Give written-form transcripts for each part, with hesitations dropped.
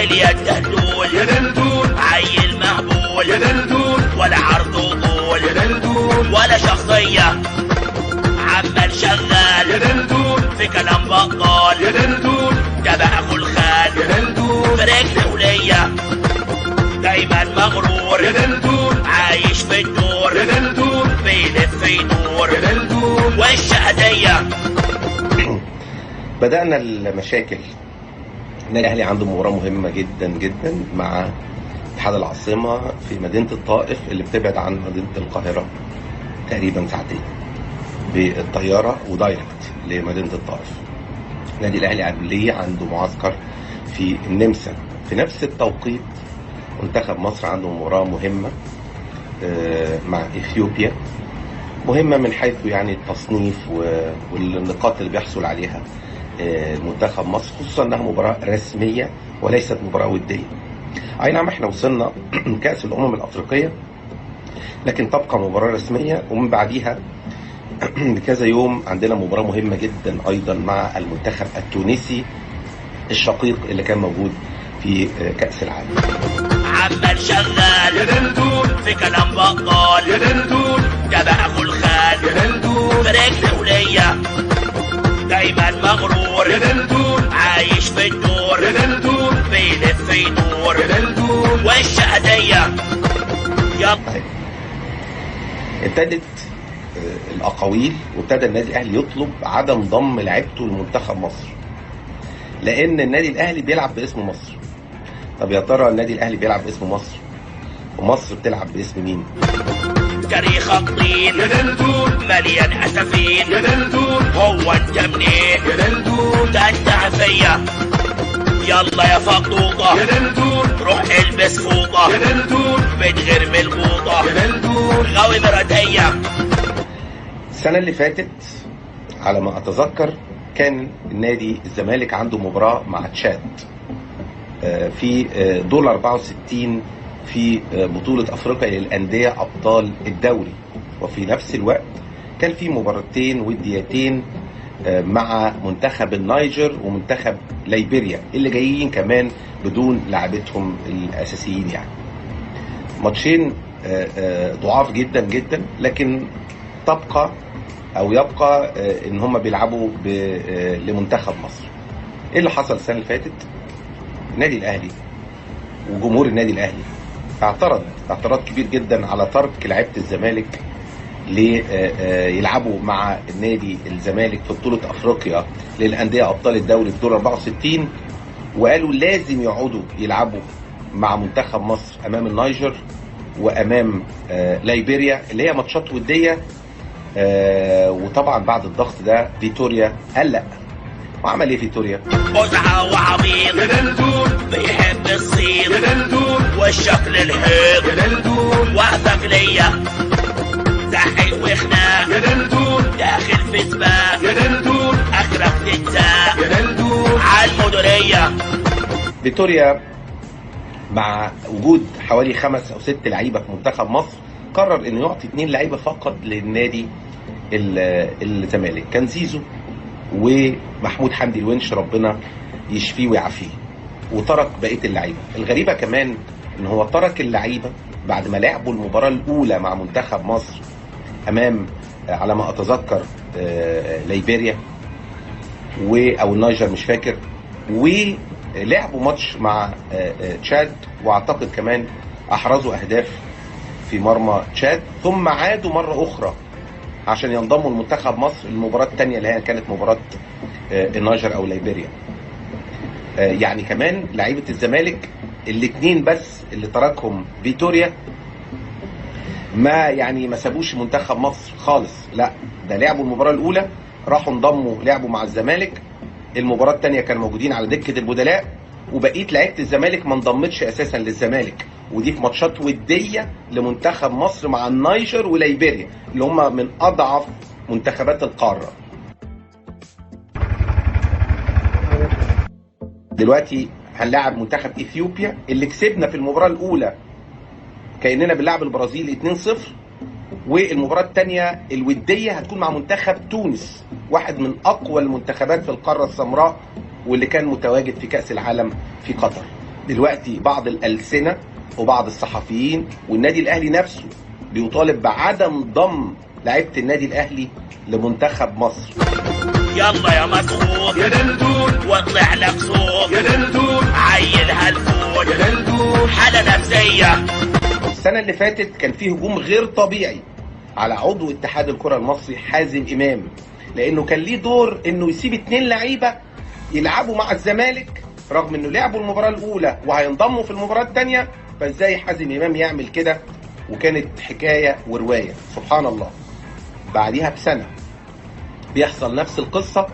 مليان دلدول يا دلدول، عيل مهبول يا دلدول، ولا عرض وطول يا دلدول، ولا شخصية عمال شغال يا دلدول، في كلام بطال يا دلدول، ده بقى خلخال يا دلدول، برجل ولية دايما مغرور يا دلدول، عايش في الدور يا دلدول، بيلف يدور يا دلدول. وش هدية. بدأنا المشاكل. النادي الأهلي عنده مباراة مهمة جدا جدا مع اتحاد العاصمة في مدينة الطائف اللي بتبعد عن مدينة القاهرة تقريبا ساعتين بالطيارة ودايركت لمدينة الطائف. النادي الأهلي قبليه عنده معسكر في النمسا في نفس التوقيت. منتخب مصر عنده مباراة مهمة مع إثيوبيا، مهمة من حيث يعني التصنيف والنقاط اللي بيحصل عليها منتخب مصر، خصوصا انها مباراة رسمية وليست مباراة ودية. اي نعم احنا وصلنا كأس الامم الافريقية، لكن تبقى مباراة رسمية. ومن بعديها بكذا يوم عندنا مباراة مهمة جدا ايضا مع المنتخب التونسي الشقيق اللي كان موجود في كأس العالم. عمال شغال يا دلدول، في كلام بطال يا دلدول، ده بقى خلخال يا دلدول، برجل ولية دايما مغرور يا دلدول، عايش في الدور يا دلدول، بيلف يدور يا دلدول. وش هدية. يلا ابتدت الاقاويل وابتدى النادي الاهلي يطلب عدم ضم لعيبته لمنتخب مصر، لان النادي الاهلي بيلعب باسم مصر. طب يا ترى النادي الاهلي بيلعب باسم مصر ومصر بتلعب باسم مين؟ تاريخك طين يا دلدول، مليان اسفين يا دلدول، هو انت منين يا دلدول، ده انت عفية. يلا يا فقطوطة يا دلدول، روح البس فوطة يا دلدول، من غير ملقوطة يا دلدول. غاوي مراتية. السنة اللي فاتت على ما أتذكر كان النادي الزمالك عنده مباراة مع تشاد في دور 64 في بطولة أفريقيا للأندية أبطال الدوري، وفي نفس الوقت كان في مباراتين وديتين مع منتخب النيجر ومنتخب ليبيريا اللي جايين كمان بدون لاعبتهم الأساسيين. يعني ماتشين ضعاف جدا جدا، لكن تبقى او يبقى ان هم بيلعبوا لمنتخب مصر. ايه اللي حصل السنه اللي فاتت؟ النادي الاهلي وجمهور النادي الاهلي اعتراض كبير جدا على ترك لعيبه الزمالك يلعبوا مع النادي الزمالك في بطوله افريقيا للانديه ابطال الدوري في دور 64، وقالوا لازم يقعدوا يلعبوا مع منتخب مصر امام النيجر وامام ليبيريا اللي هي ماتشات وديه. وطبعا بعد الضغط ده فيتوريا قال لا. وعمل ايه فيتوريا؟ قزعة وعبيط يا دلدول، بيحب الصيد يا دلدول، والشكل الحيط يا دلدول، وقفك ليا زحق وخناق يا دلدول، داخل في سباق يا دلدول، اخرك تتساق يا دلدول. عالمديرية. فيتوريا مع وجود حوالي 5 أو 6 لعيبه في منتخب مصر قرر انه يعطي 2 لعيبه فقط للنادي الزمالك، كان زيزو ومحمود حمدي الونش ربنا يشفيه ويعافيه، وترك بقيه اللعيبه. الغريبه كمان ان هو ترك اللعيبه بعد ما لعبوا المباراه الاولى مع منتخب مصر امام على ما اتذكر ليبيريا او النيجر مش فاكر، ولعبوا ماتش مع تشاد، واعتقد كمان احرزوا اهداف في مرمى تشاد، ثم عادوا مرة أخرى عشان ينضموا لمنتخب مصر المباراة الثانية اللي هي كانت مباراة النيجر أو ليبيريا. يعني كمان لعيبة الزمالك الاثنين بس اللي تركهم فيتوريا ما سابوش منتخب مصر خالص، لا ده لعبوا المباراة الأولى راحوا انضموا لعبوا مع الزمالك، المباراة الثانية كانوا موجودين على دكة البدلاء، وبقية لعيبة الزمالك ما انضمتش أساسا للزمالك، ودي في ماتشات ودية لمنتخب مصر مع النيجر وليبيريا اللي هم من أضعف منتخبات القارة. دلوقتي هنلاعب منتخب إثيوبيا اللي كسبنا في المباراة الأولى كأننا بنلعب البرازيل 2-0، والمباراة الثانية الودية هتكون مع منتخب تونس، واحد من أقوى المنتخبات في القارة السمراء واللي كان متواجد في كأس العالم في قطر. دلوقتي بعض الألسنة وبعض الصحفيين والنادي الأهلي نفسه بيطالب بعدم ضم لعيبة النادي الأهلي لمنتخب مصر. يلا يا مسخوط يا دلدول واطلع لك صوت يا دلدول عيل هلفوت يا دلدول. حالة نفسية. السنة اللي فاتت كان فيه هجوم غير طبيعي على عضو اتحاد الكرة المصري حازم إمام، لأنه كان ليه دور إنه يسيب 2 لعيبة يلعبوا مع الزمالك رغم إنه لعبوا المباراة الأولى وهينضموا في المباراة الثانية. فإزاي حازم إمام يعمل كده؟ وكانت حكاية ورواية. سبحان الله، بعديها بسنة بيحصل نفس القصة،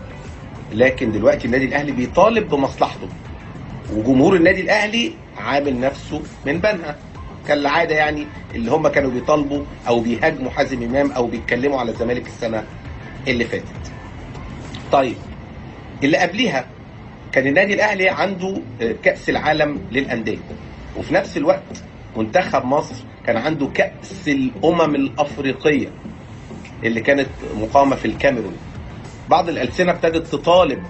لكن دلوقتي النادي الأهلي بيطالب بمصلحته وجمهور النادي الأهلي عامل نفسه من بنها كالعادة، يعني اللي هم كانوا بيطالبوا أو بيهاجموا حازم إمام أو بيتكلموا على الزمالك السنة اللي فاتت. طيب، اللي قبليها كان النادي الأهلي عنده كأس العالم للأندية، وفي نفس الوقت منتخب مصر كان عنده كأس الأمم الأفريقية اللي كانت مقامة في الكاميرون. بعض الألسنة ابتدت تطالب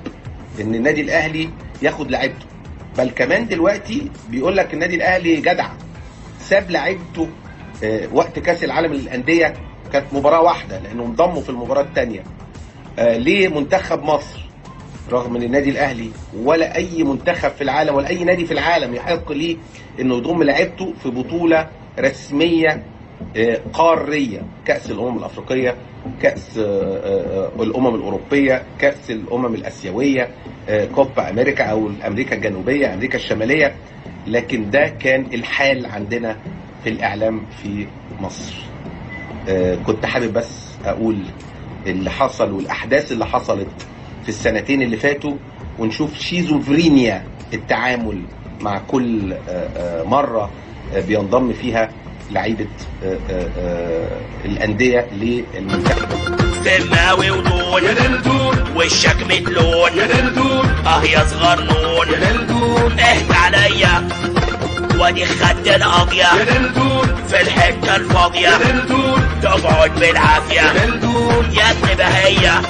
إن النادي الأهلي ياخد لعيبته، بل كمان دلوقتي بيقول لك النادي الأهلي جدع ساب لعيبته وقت كأس العالم للأندية، كانت مباراة واحدة لأنهم انضموا في المباراة الثانية لمنتخب مصر، رغم ان النادي الاهلي ولا اي منتخب في العالم ولا اي نادي في العالم يحق ليه انه يضم لعيبته في بطوله رسميه قاريه، كاس الامم الافريقيه، كاس الامم الاوروبيه، كاس الامم الاسيويه، كوبا امريكا او امريكا الجنوبيه، امريكا الشماليه. لكن ده كان الحال عندنا في الاعلام في مصر. كنت حابب بس اقول اللي حصل والاحداث اللي حصلت في السنتين اللي فاتوا، ونشوف شيزوفرينيا التعامل مع كل مرة بينضم فيها لعيبة الأندية للمنتخب. سماوي ولون يا دلدول وشك متلون يا دلدول يا صغنون يا دلدول اهدى عليا وادي خد القضية يا دلدول في الحتة الفاضية يا دلدول تقعد بالعافية يا دلدول يا ابن بهية